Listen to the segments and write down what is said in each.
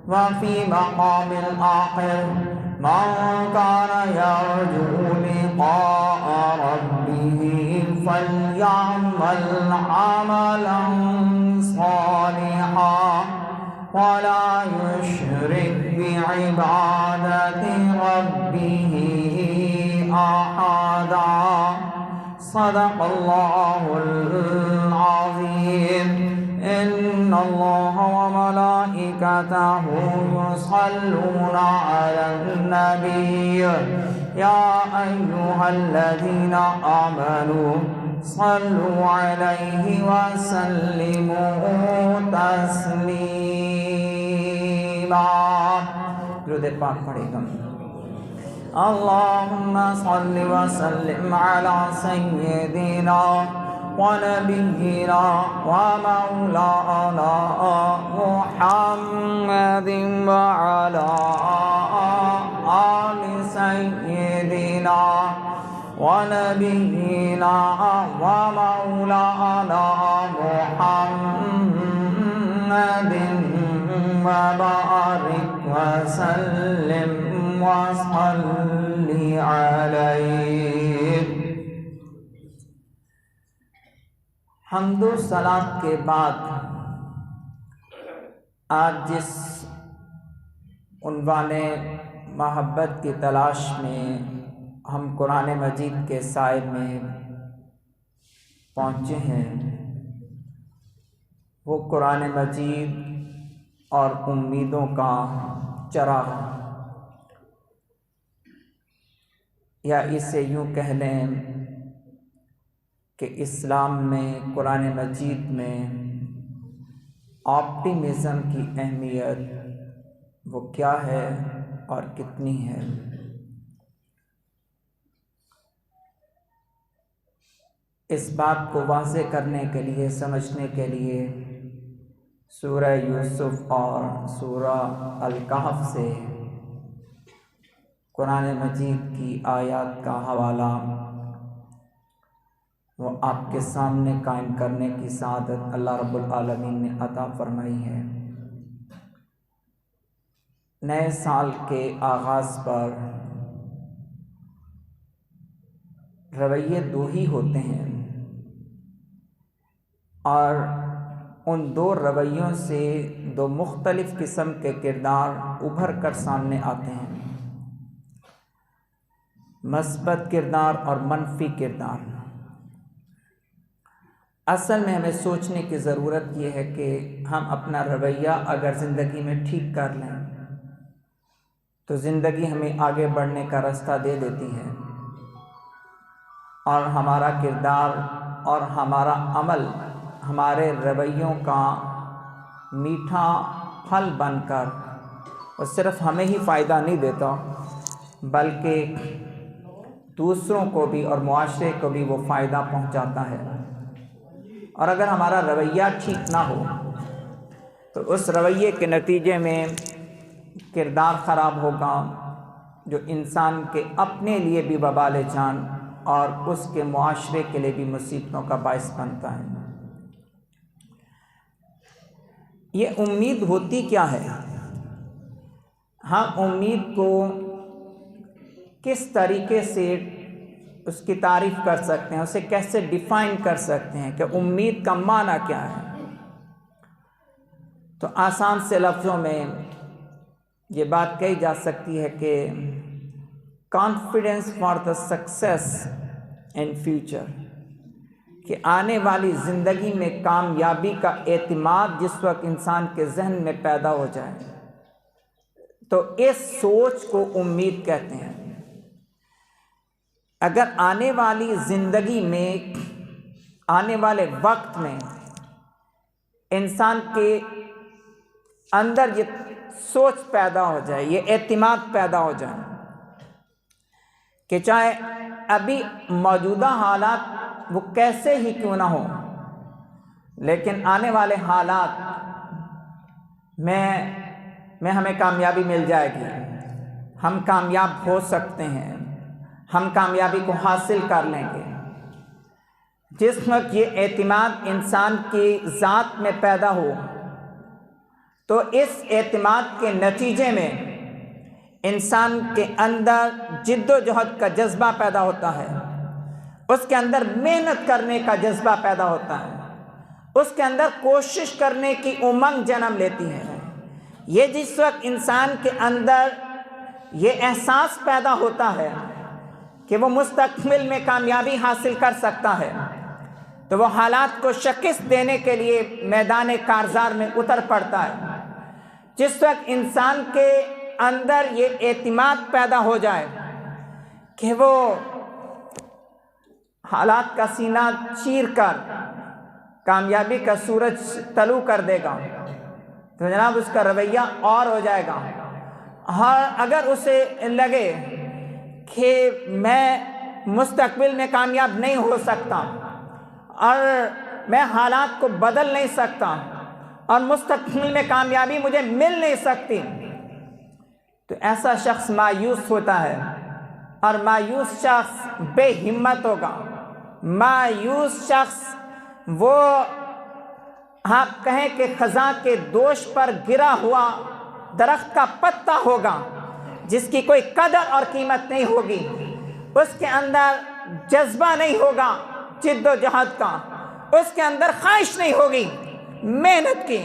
وفي مقام آخر من كان يرجو لقاء ربه فليعمل عملا صالحا ولا يشرك بعبادة ربه أحدا صدق الله العظيم إن الله وملائكته يصلون على النبي يا أيها الذين آمنوا صلوا عليه وسلموا تسليما. درود پاک پڑھے گا. اللهم صل وسلم على سيدنا ونبينا ومولانا محمد وعلى آل سيدنا ونبينا ومولانا محمد وبارك وسلم وصل عليه. حمد و صلاۃ کے بعد آج جس عنوان محبت کی تلاش میں ہم قرآن مجید کے سائے میں پہنچے ہیں وہ قرآن مجید اور امیدوں کا چراغ، یا اسے یوں کہہ لیں کہ اسلام میں قرآن مجید میں آپٹیمزم کی اہمیت وہ کیا ہے اور کتنی ہے. اس بات کو واضح کرنے کے لیے، سمجھنے کے لیے سورہ یوسف اور سورہ الکہف سے قرآن مجید کی آیات کا حوالہ وہ آپ کے سامنے قائم کرنے کی سعادت اللہ رب العالمین نے عطا فرمائی ہے. نئے سال کے آغاز پر رویے دو ہی ہوتے ہیں، اور ان دو رویوں سے دو مختلف قسم کے کردار ابھر کر سامنے آتے ہیں، مثبت کردار اور منفی کردار. اصل میں ہمیں سوچنے کی ضرورت یہ ہے کہ ہم اپنا رویہ اگر زندگی میں ٹھیک کر لیں تو زندگی ہمیں آگے بڑھنے کا راستہ دے دیتی ہے، اور ہمارا کردار اور ہمارا عمل ہمارے رویوں کا میٹھا پھل بن کر وہ صرف ہمیں ہی فائدہ نہیں دیتا بلکہ دوسروں کو بھی اور معاشرے کو بھی وہ فائدہ پہنچاتا ہے. اور اگر ہمارا رویہ ٹھیک نہ ہو تو اس رویے کے نتیجے میں کردار خراب ہوگا جو انسان کے اپنے لیے بھی وبال جان اور اس کے معاشرے کے لیے بھی مصیبتوں کا باعث بنتا ہے. یہ امید ہوتی کیا ہے؟ ہم امید کو کس طریقے سے اس کی تعریف کر سکتے ہیں، اسے کیسے ڈیفائن کر سکتے ہیں کہ امید کا معنی کیا ہے؟ تو آسان سے لفظوں میں یہ بات کہی جا سکتی ہے کہ confidence for the success in future, کہ آنے والی زندگی میں کامیابی کا اعتماد جس وقت انسان کے ذہن میں پیدا ہو جائے تو اس سوچ کو امید کہتے ہیں. اگر آنے والی زندگی میں، آنے والے وقت میں انسان کے اندر یہ سوچ پیدا ہو جائے، یہ اعتماد پیدا ہو جائے کہ چاہے ابھی موجودہ حالات وہ کیسے ہی کیوں نہ ہوں لیکن آنے والے حالات میں ہمیں کامیابی مل جائے گی، ہم کامیاب ہو سکتے ہیں، ہم کامیابی کو حاصل کر لیں گے. جس وقت یہ اعتماد انسان کی ذات میں پیدا ہو تو اس اعتماد کے نتیجے میں انسان کے اندر جد و جہد کا جذبہ پیدا ہوتا ہے، اس کے اندر محنت کرنے کا جذبہ پیدا ہوتا ہے، اس کے اندر کوشش کرنے کی امنگ جنم لیتی ہے۔ یہ جس وقت انسان کے اندر یہ احساس پیدا ہوتا ہے کہ وہ مستقبل میں کامیابی حاصل کر سکتا ہے، تو وہ حالات کو شکست دینے کے لیے میدان کارزار میں اتر پڑتا ہے۔ جس وقت انسان کے اندر یہ اعتماد پیدا ہو جائے کہ وہ حالات کا سینہ چیر کر کامیابی کا سورج طلوع کر دے گا، تو جناب اس کا رویہ اور ہو جائے گا۔ اور اگر اسے لگے کہ میں مستقبل میں کامیاب نہیں ہو سکتا اور میں حالات کو بدل نہیں سکتا اور مستقبل میں کامیابی مجھے مل نہیں سکتی، تو ایسا شخص مایوس ہوتا ہے، اور مایوس شخص بے ہمت ہوگا۔ مایوس شخص وہ آپ کہیں کہ خزاں کے دوش پر گرا ہوا درخت کا پتا ہوگا، جس کی کوئی قدر اور قیمت نہیں ہوگی، اس کے اندر جذبہ نہیں ہوگا جد و جہد کا، اس کے اندر خواہش نہیں ہوگی محنت کی،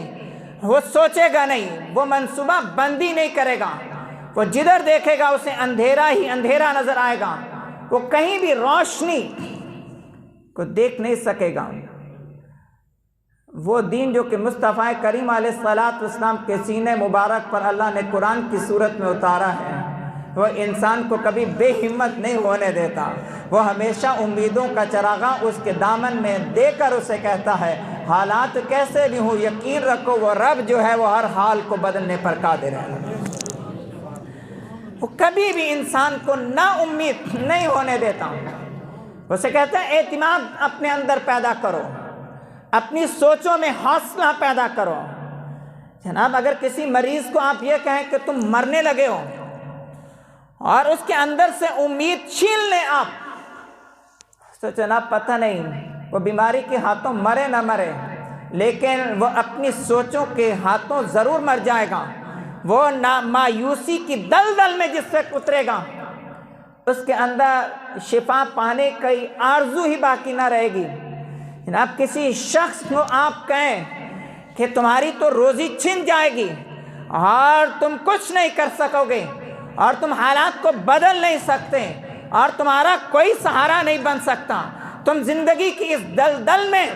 وہ سوچے گا نہیں، وہ منصوبہ بندی نہیں کرے گا، وہ جدھر دیکھے گا اسے اندھیرا ہی اندھیرا نظر آئے گا، وہ کہیں بھی روشنی کو دیکھ نہیں سکے گا۔ وہ دین جو کہ مصطفیٰ کریم علیہ السلام کے سینے مبارک پر اللہ نے قرآن کی صورت میں اتارا ہے، وہ انسان کو کبھی بے ہمت نہیں ہونے دیتا، وہ ہمیشہ امیدوں کا چراغاں اس کے دامن میں دے کر اسے کہتا ہے حالات کیسے بھی ہوں یقین رکھو وہ رب جو ہے وہ ہر حال کو بدلنے پر قادر ہے۔ وہ کبھی بھی انسان کو نا امید نہیں ہونے دیتا، اسے کہتا ہے اعتماد اپنے اندر پیدا کرو، اپنی سوچوں میں حوصلہ پیدا کرو۔ جناب اگر کسی مریض کو آپ یہ کہیں کہ تم مرنے لگے ہو اور اس کے اندر سے امید چھین لیں آپ، تو جناب پتہ نہیں وہ بیماری کے ہاتھوں مرے نہ مرے، لیکن وہ اپنی سوچوں کے ہاتھوں ضرور مر جائے گا۔ وہ مایوسی کی دلدل میں جس وقت اترے گا، اس کے اندر شفا پانے کی آرزو ہی باقی نہ رہے گی۔ جناب کسی شخص کو آپ کہیں کہ تمہاری تو روزی چھن جائے گی اور تم کچھ نہیں کر سکو گے اور تم حالات کو بدل نہیں سکتے اور تمہارا کوئی سہارا نہیں بن سکتا، تم زندگی کی اس دلدل میں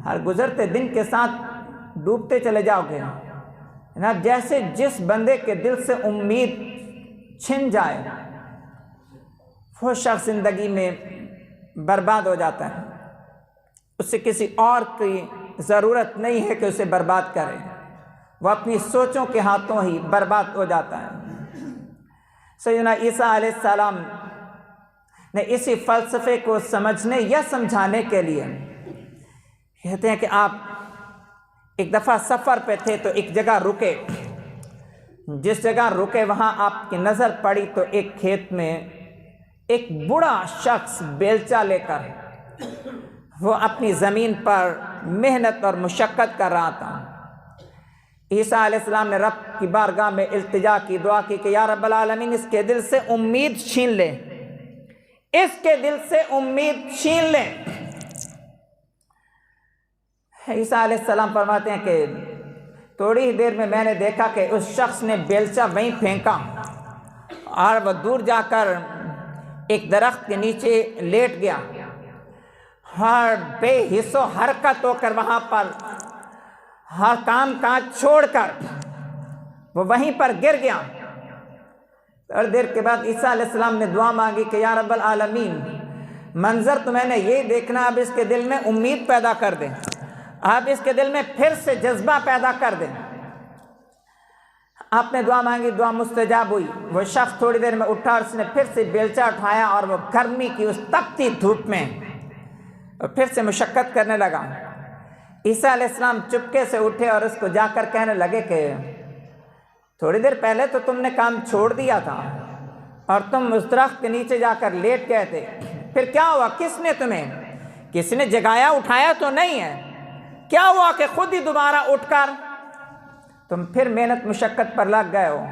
ہر گزرتے دن کے ساتھ ڈوبتے چلے جاؤ گے۔ جناب جیسے جس بندے کے دل سے امید چھن جائے وہ شخص زندگی میں برباد ہو جاتا ہے، اسے کسی اور کی ضرورت نہیں ہے کہ اسے برباد کرے، وہ اپنی سوچوں کے ہاتھوں ہی برباد ہو جاتا ہے۔ سیدنا عیسیٰ علیہ السلام نے اسی فلسفے کو سمجھنے یا سمجھانے کے لیے کہتے ہیں کہ آپ ایک دفعہ سفر پہ تھے تو ایک جگہ رکے، جس جگہ رکے وہاں آپ کی نظر پڑی تو ایک کھیت میں ایک بوڑھا شخص بیلچہ لے کر وہ اپنی زمین پر محنت اور مشقت کر رہا تھا۔ عیسیٰ علیہ السلام نے رب کی بارگاہ میں التجا کی، دعا کی کہ یا رب العالمین اس کے دل سے امید چھین لے، اس کے دل سے امید چھین لے۔ عیسیٰ علیہ السلام فرماتے ہیں کہ تھوڑی ہی دیر میں میں نے دیکھا کہ اس شخص نے بیلچہ وہیں پھینکا اور وہ دور جا کر ایک درخت کے نیچے لیٹ گیا اور بے حس و حرکت ہو کر وہاں پر ہر کام کاج چھوڑ کر وہ وہیں پر گر گیا۔ تھوڑی دیر کے بعد عیسیٰ علیہ السلام نے دعا مانگی کہ یا رب العالمین منظر تو میں نے یہ دیکھنا، اب اس کے دل میں امید پیدا کر دیں، اب اس کے دل میں پھر سے جذبہ پیدا کر دیں۔ آپ نے دعا مانگی، دعا مستجاب ہوئی۔ وہ شخص تھوڑی دیر میں اٹھا اور اس نے پھر سے بیلچہ اٹھایا اور وہ گرمی کی اس تپتی دھوپ میں پھر سے مشقت کرنے لگا۔ عیسیٰ علیہ السلام چپکے سے اٹھے اور اس کو جا کر کہنے لگے کہ تھوڑی دیر پہلے تو تم نے کام چھوڑ دیا تھا اور تم اس درخت کے نیچے جا کر لیٹ گئے تھے، پھر کیا ہوا؟ کس نے تمہیں کسی نے جگایا، اٹھایا تو نہیں ہے؟ کیا ہوا کہ خود ہی دوبارہ اٹھ کر تم پھر محنت مشقت پر لگ گئے ہو،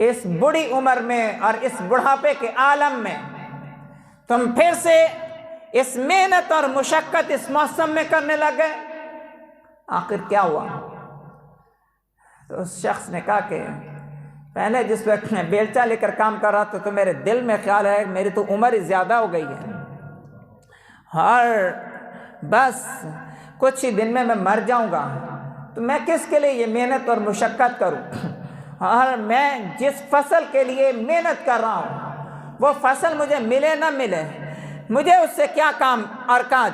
اس بڑی عمر میں اور اس بڑھاپے کے عالم میں تم پھر سے اس محنت اور مشقت اس موسم میں کرنے لگ گئے، آخر کیا ہوا؟ تو اس شخص نے کہا کہ پہلے جس وقت میں بیلچہ لے کر کام کر رہا تھا تو میرے دل میں خیال ہے میری تو عمر ہی زیادہ ہو گئی ہے اور بس کچھ ہی دن میں مر جاؤں گا، تو میں کس کے لیے یہ محنت اور مشقت کروں؟ اور میں جس فصل کے لیے محنت کر رہا ہوں وہ فصل مجھے ملے نہ ملے، مجھے اس سے کیا کام اور کاج؟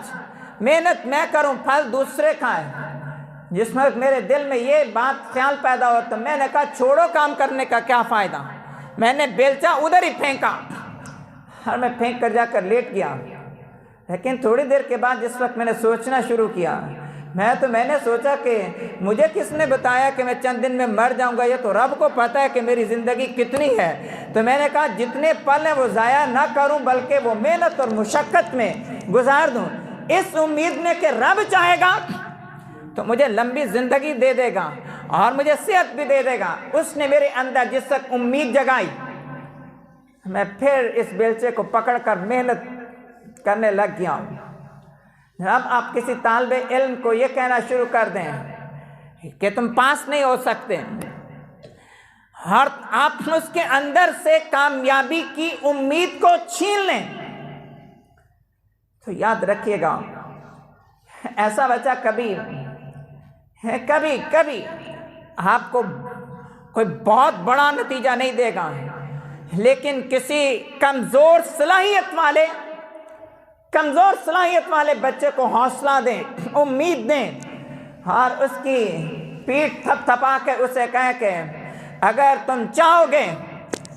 محنت میں کروں، پھل دوسرے کھائیں۔ جس وقت میرے دل میں یہ بات خیال پیدا ہوا تو میں نے کہا چھوڑو کام کرنے کا کیا فائدہ، میں نے بیلچہ ادھر ہی پھینکا اور میں پھینک کر جا کر لیٹ گیا۔ لیکن تھوڑی دیر کے بعد جس وقت میں نے سوچنا شروع کیا، میں نے سوچا کہ مجھے کس نے بتایا کہ میں چند دن میں مر جاؤں گا؟ یہ تو رب کو پتہ ہے کہ میری زندگی کتنی ہے۔ تو میں نے کہا جتنے پل ہیں وہ ضائع نہ کروں بلکہ وہ محنت اور مشقت میں گزار دوں، اس امید میں کہ رب چاہے گا تو مجھے لمبی زندگی دے دے گا اور مجھے صحت بھی دے دے گا۔ اس نے میرے اندر جس وقت امید جگائی، میں پھر اس بیلچے کو پکڑ کر محنت کرنے لگ گیا ہوں۔ اب آپ کسی طالب علم کو یہ کہنا شروع کر دیں کہ تم پاس نہیں ہو سکتے اور آپ اس کے اندر سے کامیابی کی امید کو چھین لیں تو یاد رکھیے گا ایسا بچہ کبھی آپ کو کوئی بہت بڑا نتیجہ نہیں دے گا، لیکن کسی کمزور صلاحیت والے بچے کو حوصلہ دیں، امید دیں اور اس کی پیٹھ تھپ تھپا کے اسے کہیں کہ اگر تم چاہو گے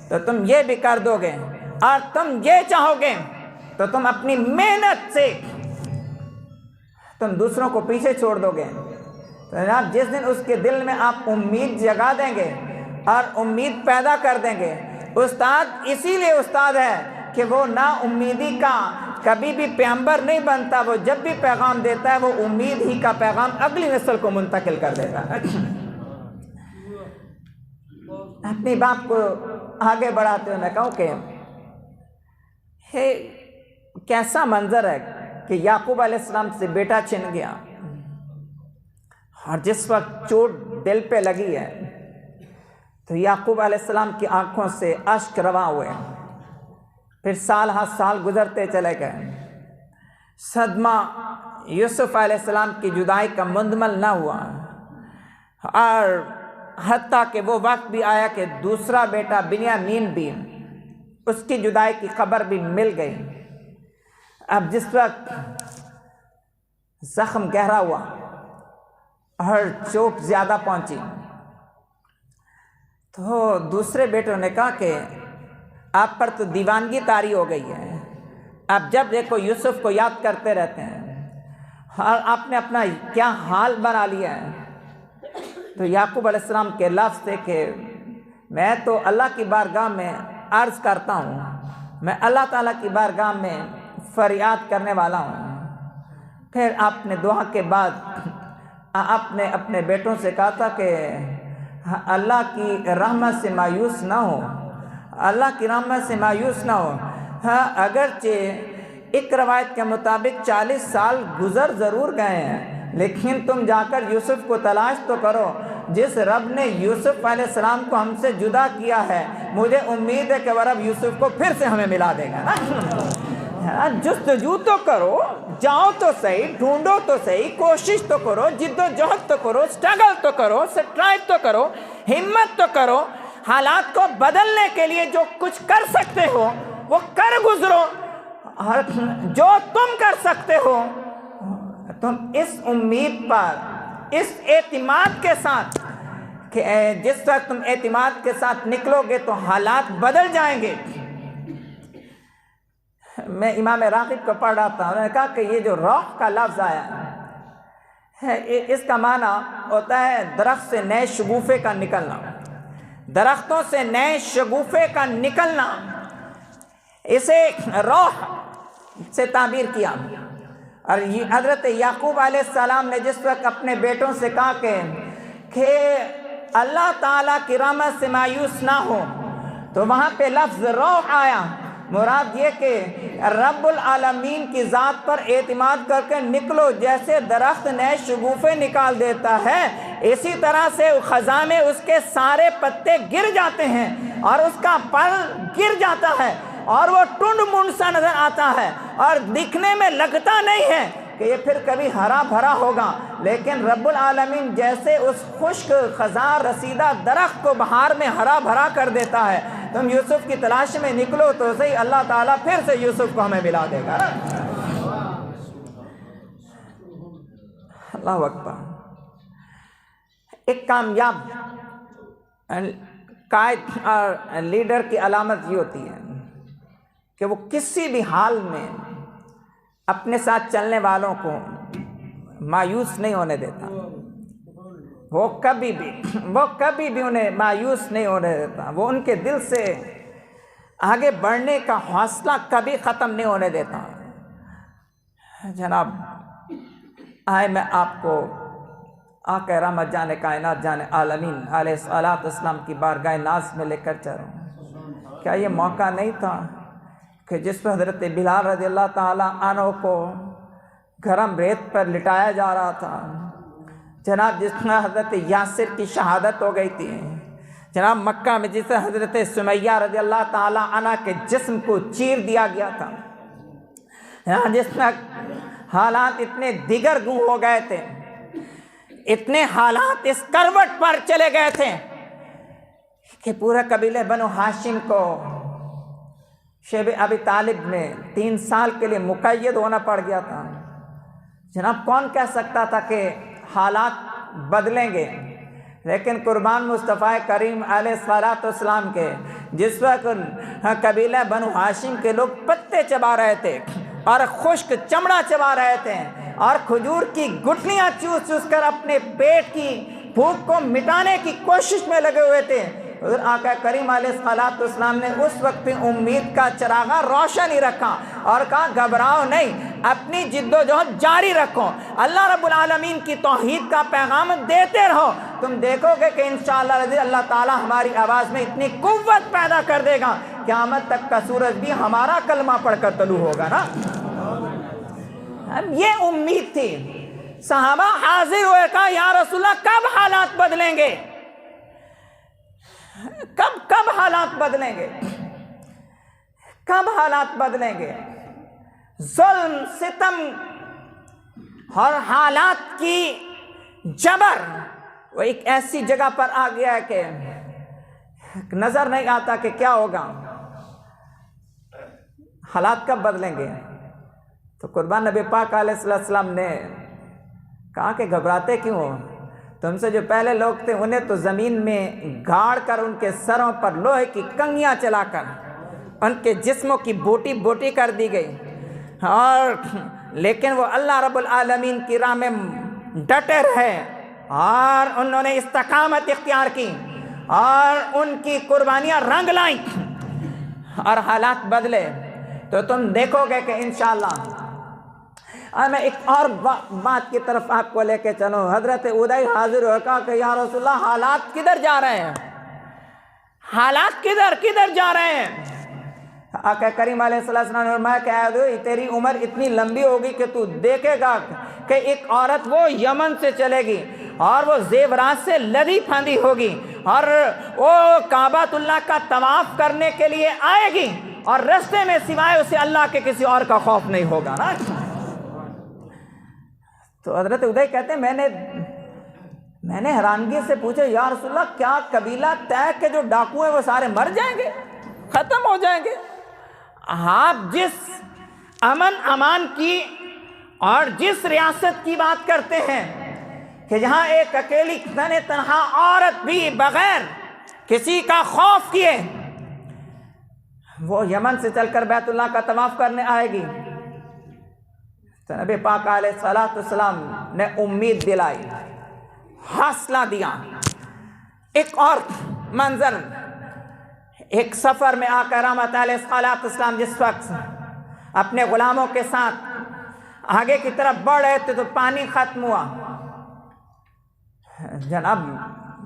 تو تم یہ بھی کر دو گے اور تم یہ چاہو گے تو تم اپنی محنت سے تم دوسروں کو پیچھے چھوڑ دو گے۔ تو جناب جس دن اس کے دل میں آپ امید جگا دیں گے اور امید پیدا کر دیں گے، استاد اسی لیے استاد ہے کہ وہ نا امیدی کا کبھی بھی پیغمبر نہیں بنتا، وہ جب بھی پیغام دیتا ہے وہ امید ہی کا پیغام اگلی نسل کو منتقل کر دیتا ہے۔ اپنی بات کو آگے بڑھاتے ہوئے میں کہوں کہ کیسا منظر ہے کہ یعقوب علیہ السلام سے بیٹا چھن گیا اور جس وقت چوٹ دل پہ لگی ہے تو یعقوب علیہ السلام کی آنکھوں سے اشک رواں ہوئے، پھر سال ہر سال گزرتے چلے گئے، صدمہ یوسف علیہ السلام کی جدائی کا مندمل نہ ہوا اور حتیٰ کہ وہ وقت بھی آیا کہ دوسرا بیٹا بنیامین بھی، اس کی جدائی کی خبر بھی مل گئی۔ اب جس وقت زخم گہرا ہوا اور چوٹ زیادہ پہنچی تو دوسرے بیٹوں نے کہا کہ آپ پر تو دیوانگی طاری ہو گئی ہے، آپ جب دیکھو یوسف کو یاد کرتے رہتے ہیں اور آپ نے اپنا کیا حال بنا لیا ہے۔ تو یعقوب علیہ السلام کے لفظ تھے کہ میں تو اللہ کی بارگاہ میں عرض کرتا ہوں، میں اللہ تعالیٰ کی بارگاہ میں فریاد کرنے والا ہوں۔ پھر آپ نے دعا کے بعد آپ نے اپنے بیٹوں سے کہا تھا کہ اللہ کی رحمت سے مایوس نہ ہو، اللہ کی رحمت سے مایوس نہ ہو۔ ہاں اگرچہ ایک روایت کے مطابق 40 سال گزر ضرور گئے ہیں، لیکن تم جا کر یوسف کو تلاش تو کرو۔ جس رب نے یوسف علیہ السلام کو ہم سے جدا کیا ہے، مجھے امید ہے کہ وہ رب یوسف کو پھر سے ہمیں ملا دے گا نا۔ جستجو تو کرو، جاؤ تو صحیح، ڈھونڈو تو صحیح، کوشش تو کرو، جد و جہد تو کرو، سٹرگل تو کرو، سٹرائیو تو کرو، ہمت تو کرو، حالات کو بدلنے کے لیے جو کچھ کر سکتے ہو وہ کر گزرو، اور جو تم کر سکتے ہو تم اس امید پر، اس اعتماد کے ساتھ کہ جس وقت تم اعتماد کے ساتھ نکلو گے تو حالات بدل جائیں گے۔ میں امام راغب کو پڑھ رہا تھا، انہوں نے کہا کہ یہ جو روح کا لفظ آیا ہے اس کا معنی ہوتا ہے درخت سے نئے شگوفے کا نکلنا، درختوں سے نئے شگوفے کا نکلنا، اسے روح سے تعبیر کیا۔ اور حضرت یعقوب علیہ السلام نے جس وقت اپنے بیٹوں سے کہا کہ اللہ تعالیٰ کی رحمت سے مایوس نہ ہو، تو وہاں پہ لفظ روح آیا۔ مراد یہ کہ رب العالمین کی ذات پر اعتماد کر کے نکلو، جیسے درخت نئے شگوفے نکال دیتا ہے اسی طرح سے خزاں میں اس کے سارے پتے گر جاتے ہیں اور اس کا پر گر جاتا ہے اور وہ ٹنڈ منڈ سا نظر آتا ہے اور دکھنے میں لگتا نہیں ہے کہ یہ پھر کبھی ہرا بھرا ہوگا، لیکن رب العالمین جیسے اس خشک خزاں رسیدہ درخت کو بہار میں ہرا بھرا کر دیتا ہے۔ تم یوسف کی تلاش میں نکلو تو صحیح، اللہ تعالیٰ پھر سے یوسف کو ہمیں ملا دے گا۔ اللہ اکبر۔ ایک کامیاب قائد اور لیڈر کی علامت یہ ہوتی ہے کہ وہ کسی بھی حال میں اپنے ساتھ چلنے والوں کو مایوس نہیں ہونے دیتا، وہ کبھی بھی انہیں مایوس نہیں ہونے دیتا، وہ ان کے دل سے آگے بڑھنے کا حوصلہ کبھی ختم نہیں ہونے دیتا۔ جناب آئے میں آپ کو آقا رحمت جان کائنات جان عالمین علیہ الصلوۃ والسلام کی بارگاہ ناز میں لے کر چل رہا ہوں۔ کیا یہ موقع نہیں تھا کہ جس پر حضرت بلال رضی اللہ تعالیٰ عنہ کو گرم ریت پر لٹایا جا رہا تھا، جناب جس میں حضرت یاسر کی شہادت ہو گئی تھی، جناب مکہ میں جس حضرت سمیہ رضی اللہ تعالیٰ عنہ کے جسم کو چیر دیا گیا تھا، جس میں حالات اتنے دیگر گوں ہو گئے تھے، اتنے حالات اس کروٹ پر چلے گئے تھے کہ پورے قبیلے بنو ہاشم کو شیب ابی طالب میں 3 سال کے لیے مقید ہونا پڑ گیا تھا۔ جناب کون کہہ سکتا تھا کہ حالات بدلیں گے، لیکن قربان مصطفیٰ کریم علیہ الصلوۃ والسلام کے جس وقت قبیلہ بنو ہاشم کے لوگ پتے چبا رہے تھے اور خشک چمڑا چبا رہے تھے اور کھجور کی گٹھلیاں چوس چوس کر اپنے پیٹ کی بھوک کو مٹانے کی کوشش میں لگے ہوئے تھے، حضور آقا کریم علیہ الصلوۃ والسلام نے اس وقت بھی امید کا چراغا روشن ہی رکھا اور کہا گھبراؤ نہیں، اپنی جد و جہد جاری رکھو، اللہ رب العالمین کی توحید کا پیغام دیتے رہو، تم دیکھو گے کہ انشاءاللہ رضی اللہ تعالیٰ ہماری آواز میں اتنی قوت پیدا کر دے گا، قیامت تک کا سورج بھی ہمارا کلمہ پڑھ کر طلوع ہوگا نا۔ یہ امید تھی۔ صحابہ حاضر ہوئے، کہا یا رسول اللہ کب حالات بدلیں گے، کب حالات بدلیں گے، کب حالات بدلیں گے؟ ظلم ستم اور حالات کی جبر وہ ایک ایسی جگہ پر آ گیا ہے کہ نظر نہیں آتا کہ کیا ہوگا، حالات کب بدلیں گے۔ تو قربان نبی پاک علیہ السلام نے کہا کہ گھبراتے کیوں ہو، تم سے جو پہلے لوگ تھے انہیں تو زمین میں گاڑ کر ان کے سروں پر لوہے کی کنگیاں چلا کر ان کے جسموں کی بوٹی بوٹی کر دی گئی، اور لیکن وہ اللہ رب العالمین کی راہ میں ڈٹے رہے اور انہوں نے استقامت اختیار کی اور ان کی قربانیاں رنگ لائیں اور حالات بدلے۔ تو تم دیکھو گے کہ انشاءاللہ میں ایک اور بات کی طرف آپ کو لے کے چلوں۔ حضرت ادئی حاضر ہو کہا کہ یا رسول اللہ حالات کدھر جا رہے ہیں، حالات کدھر جا رہے ہیں۔ آقا کریم علیہ السلام نے فرمایا کہ اے ادئی تیری عمر اتنی لمبی ہوگی کہ تو دیکھے گا کہ ایک عورت وہ یمن سے چلے گی اور وہ زیورات سے لدی پھاندی ہوگی اور وہ کعبۃ اللہ کا طواف کرنے کے لیے آئے گی اور رستے میں سوائے اسے اللہ کے کسی اور کا خوف نہیں ہوگا نا۔ تو حضرت ادئی کہتے ہیں میں نے حیرانگی سے پوچھا یا رسول اللہ کیا قبیلہ طے کے جو ڈاکو ہیں وہ سارے مر جائیں گے، ختم ہو جائیں گے؟ آپ جس امن امان کی اور جس ریاست کی بات کرتے ہیں کہ جہاں ایک اکیلی تنہا عورت بھی بغیر کسی کا خوف کیے وہ یمن سے چل کر بیت اللہ کا طواف کرنے آئے گی، تو نبی پاک علیہ الصلوۃ والسلام نے امید دلائی، حوصلہ دیا۔ ایک اور منظر، ایک سفر میں آقا رحمت علیہ الصلوۃ والسلام جس وقت اپنے غلاموں کے ساتھ آگے کی طرف بڑھ رہے تھے تو پانی ختم ہوا، جناب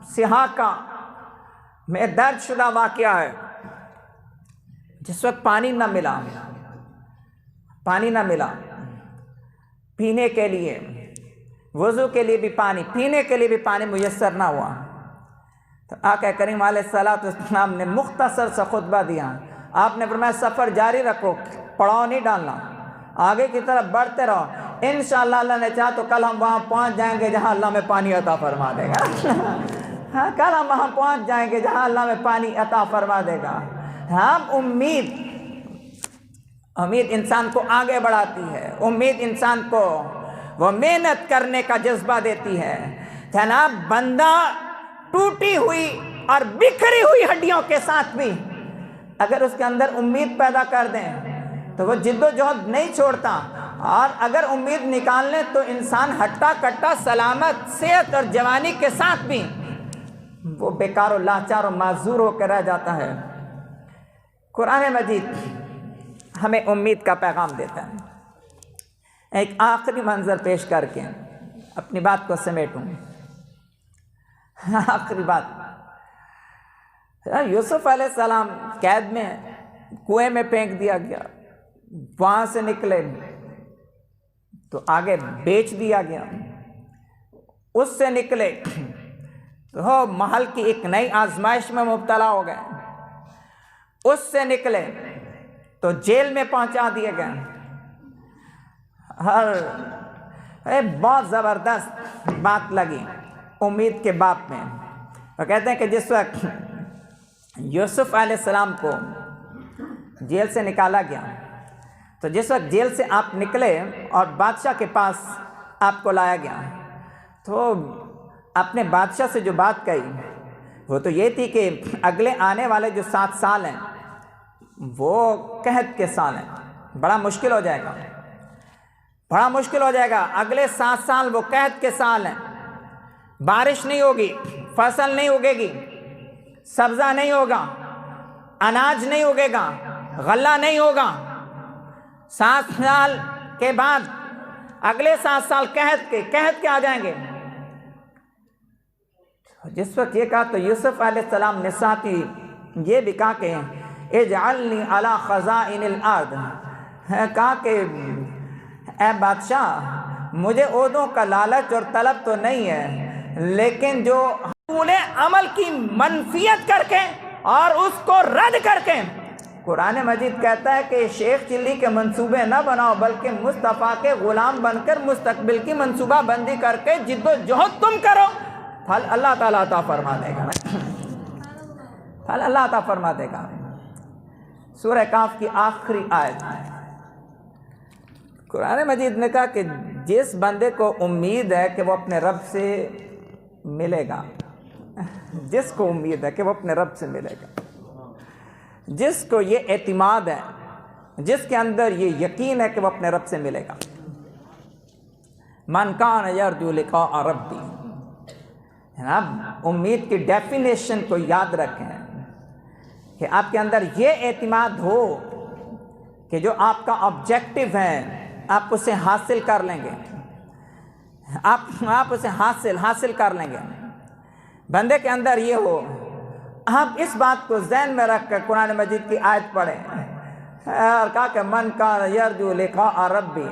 سیاحا میں درد شدہ واقعہ ہے، جس وقت پانی نہ ملا، پینے کے لیے، وضو کے لیے بھی پانی، پینے کے لیے بھی پانی میسر نہ ہوا، تو آقا کریم علیہ الصلوۃ والسلام نے مختصر سا خطبہ دیا۔ آپ نے فرمایا سفر جاری رکھو، پڑاؤ نہیں ڈالنا، آگے کی طرف بڑھتے رہو، انشاءاللہ اللہ نے چاہا تو کل ہم وہاں پہنچ جائیں گے جہاں اللہ میں پانی عطا فرما دے گا۔ ہاں، کل ہم وہاں پہنچ جائیں گے جہاں اللہ میں پانی عطا فرما دے گا۔ ہم امید انسان کو آگے بڑھاتی ہے، امید انسان کو وہ محنت کرنے کا جذبہ دیتی ہے۔ جناب بندہ ٹوٹی ہوئی اور بکھری ہوئی ہڈیوں کے ساتھ بھی اگر اس کے اندر امید پیدا کر دیں تو وہ جد و جہد نہیں چھوڑتا، اور اگر امید نکال لیں تو انسان ہٹا کٹا سلامت صحت اور جوانی کے ساتھ بھی وہ بیکار و لاچار و معذور ہو کے رہ جاتا ہے۔ قرآن مجید ہمیں امید کا پیغام دیتا ہے۔ ایک آخری منظر پیش کر کے اپنی بات کو سمیٹوں۔ آخری بات، یوسف علیہ السلام قید میں کنویں میں پھینک دیا گیا، وہاں سے نکلے تو آگے بیچ دیا گیا، اس سے نکلے تو محل کی ایک نئی آزمائش میں مبتلا ہو گئے، اس سے نکلے تو جیل میں پہنچا دیے گئے۔ بہت زبردست بات لگی امید کے باب میں۔ وہ کہتے ہیں کہ جس وقت یوسف علیہ السلام کو جیل سے نکالا گیا تو جس وقت جیل سے آپ نکلے اور بادشاہ کے پاس آپ کو لایا گیا تو آپ نے بادشاہ سے جو بات کہی وہ تو یہ تھی کہ اگلے آنے والے جو 7 سال ہیں وہ قحط کے سال ہیں، بڑا مشکل ہو جائے گا، بڑا مشکل ہو جائے گا۔ اگلے 7 سال وہ قحط کے سال ہیں، بارش نہیں ہوگی، فصل نہیں اگے گی، سبزہ نہیں ہوگا، اناج نہیں اگے گا، غلہ نہیں ہوگا۔ 7 سال کے بعد اگلے 7 سال قحط کے آ جائیں گے۔ جس وقت یہ کہا تو یوسف علیہ السلام نے ساتھ ہی یہ بھی کہا کہ اجعلنی علی خزائن الارض، کہا کہ اے بادشاہ مجھے عہدوں کا لالچ اور طلب تو نہیں ہے، لیکن جو حصول عمل کی منفیت کر کے اور اس کو رد کر کے، قرآن مجید کہتا ہے کہ شیخ چلی کے منصوبے نہ بناؤ بلکہ مصطفیٰ کے غلام بن کر مستقبل کی منصوبہ بندی کر کے جد و جہد تم کرو، پھل اللہ تعالیٰ عطا فرما دے گا، پھل اللہ عطا فرما دے گا۔ سورہ کہف کی آخری آیت قرآن مجید نے کہا کہ جس بندے کو امید ہے کہ وہ اپنے رب سے ملے گا، جس کو امید ہے کہ وہ اپنے رب سے ملے گا، جس کو یہ اعتماد ہے، جس کے اندر یہ یقین ہے کہ وہ اپنے رب سے ملے گا، من کان یرجو لقاء ربی، جناب امید کی ڈیفینیشن کو یاد رکھیں کہ آپ کے اندر یہ اعتماد ہو کہ جو آپ کا آبجیکٹو ہے آپ اسے حاصل کر لیں گے، آپ اسے حاصل کر لیں گے۔ بندے کے اندر یہ ہو، آپ اس بات کو ذہن میں رکھ کر قرآن مجید کی آیت پڑھیں اور کہا کہ من کان یرجو لقاء ربی۔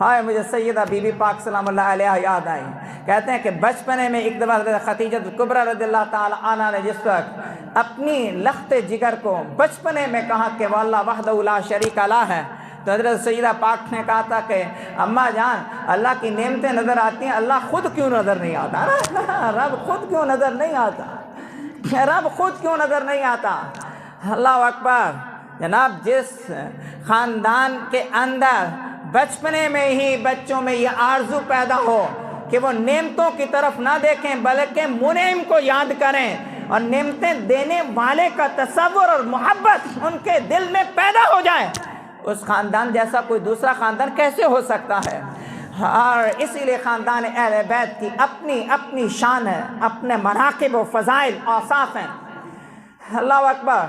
ہائے مجھے سیدہ بی بی پاک سلام اللہ علیہ یاد آئی، کہتے ہیں کہ بچپنے میں ایک دفعہ خدیجہ کبریٰ رضی اللہ تعالی عنہا نے جس وقت اپنی لخت جگر کو بچپنے میں کہا کہ وہ اللہ وحدہ لا شریک لہ ہے، تو حضرت سیدہ پاک نے کہا تھا کہ اماں جان اللہ کی نعمتیں نظر آتی ہیں، اللہ خود کیوں نظر نہیں آتا؟ رب خود کیوں نظر نہیں آتا؟ رب خود کیوں نظر نہیں آتا؟ اللہ اکبر۔ جناب جس خاندان کے اندر بچپنے میں ہی بچوں میں یہ آرزو پیدا ہو کہ وہ نعمتوں کی طرف نہ دیکھیں بلکہ منعم کو یاد کریں اور نعمتیں دینے والے کا تصور اور محبت ان کے دل میں پیدا ہو جائے، اس خاندان جیسا کوئی دوسرا خاندان کیسے ہو سکتا ہے؟ اور اسی لیے خاندان اہل بیت کی اپنی اپنی شان ہے، اپنے مناقب و فضائل اوصاف ہیں۔ اللہ اکبر۔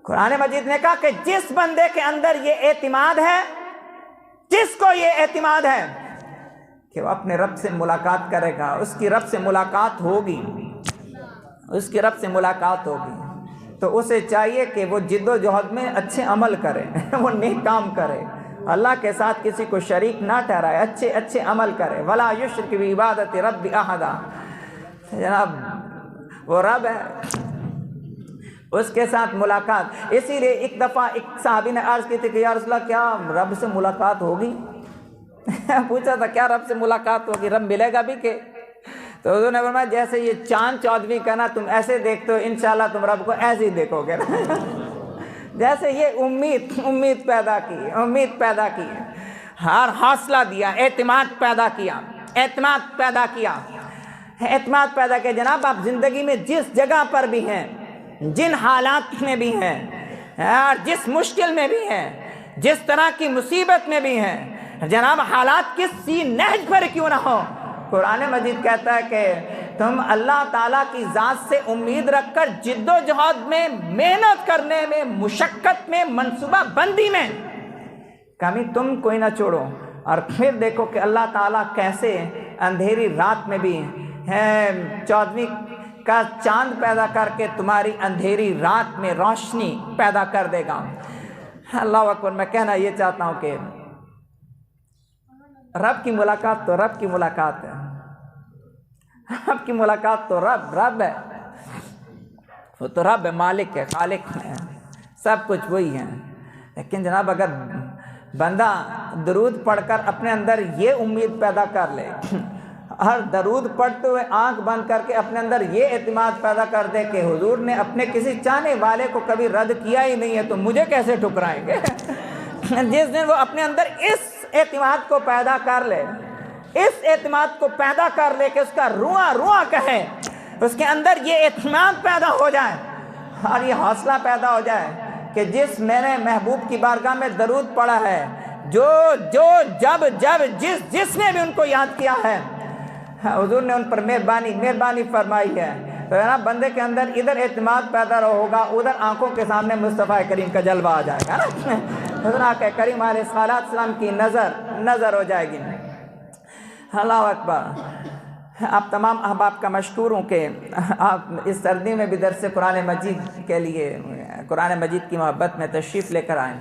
قرآن مجید نے کہا کہ جس بندے کے اندر یہ اعتماد ہے، جس کو یہ اعتماد ہے کہ وہ اپنے رب سے ملاقات کرے گا، اس کی رب سے ملاقات ہوگی، اس کی رب سے ملاقات ہوگی تو اسے چاہیے کہ وہ جد و جہد میں اچھے عمل کرے وہ نیک کام کرے، اللہ کے ساتھ کسی کو شریک نہ ٹھہرائے، اچھے عمل کرے، ولا یشرک بعبادۃ رب احدا۔ جناب وہ رب ہے، اس کے ساتھ ملاقات۔ اسی لیے ایک دفعہ ایک صحابی نے عرض کی تھی کہ یا رسول اللہ کیا رب سے ملاقات ہوگی؟ پوچھا تھا کیا رب سے ملاقات ہوگی، رب ملے گا بھی کہ؟ تو حضور نے فرمایا جیسے یہ چاند چودھویں کا نا تم ایسے دیکھتے ہو، انشاءاللہ تم رب کو ایسے ہی دیکھو گے جیسے یہ امید پیدا کی، ہر حوصلہ دیا، اعتماد پیدا کیا۔ جناب آپ زندگی میں جس جگہ پر بھی ہیں، جن حالات میں بھی ہیں، اور جس مشکل میں بھی ہیں، جس طرح کی مصیبت میں بھی ہیں، جناب حالات کسی نہج پر کیوں نہ ہو، قرآن مجید کہتا ہے کہ تم اللہ تعالیٰ کی ذات سے امید رکھ کر جد و جہد میں، محنت کرنے میں، مشقت میں، منصوبہ بندی میں کمی تم کوئی نہ چھوڑو، اور پھر دیکھو کہ اللہ تعالیٰ کیسے اندھیری رات میں بھی چودھویں کا چاند پیدا کر کے تمہاری اندھیری رات میں روشنی پیدا کر دے گا۔ اللہ اکبر۔ میں کہنا یہ چاہتا ہوں کہ رب کی ملاقات تو رب کی ملاقات ہے، رب کی ملاقات تو رب ہے، وہ تو رب ہے، مالک ہے، خالق ہے، سب کچھ وہی ہے۔ لیکن جناب اگر بندہ درود پڑھ کر اپنے اندر یہ امید پیدا کر لے، ہر درود پڑھتے ہوئے آنکھ بند کر کے اپنے اندر یہ اعتماد پیدا کر دے کہ حضور نے اپنے کسی چاہنے والے کو کبھی رد کیا ہی نہیں ہے تو مجھے کیسے ٹھکرائیں گے، جس دن وہ اپنے اندر اس اعتماد کو پیدا کر لے، اس اعتماد کو پیدا کر لے کہ اس کا رواں کہے، اس کے اندر یہ اعتماد پیدا ہو جائے اور یہ حوصلہ پیدا ہو جائے کہ جس میں نے محبوب کی بارگاہ میں درود پڑھا ہے، جب جس نے بھی ان کو یاد کیا ہے، حضور نے ان پر مہربانی فرمائی ہے، تو ہے نا بندے کے اندر ادھر اعتماد پیدا ہوگا، ادھر آنکھوں کے سامنے مصطفیٰ کریم کا جلوہ آ جائے گا نا، حضور آقا کریم علیہ السلام کی نظر ہو جائے گی۔ اللہ اکبر۔ آپ تمام احباب کا مشکور ہوں کہ آپ اس سردی میں بھی درس قرآن مجید کے لیے قرآن مجید کی محبت میں تشریف لے کر آئیں۔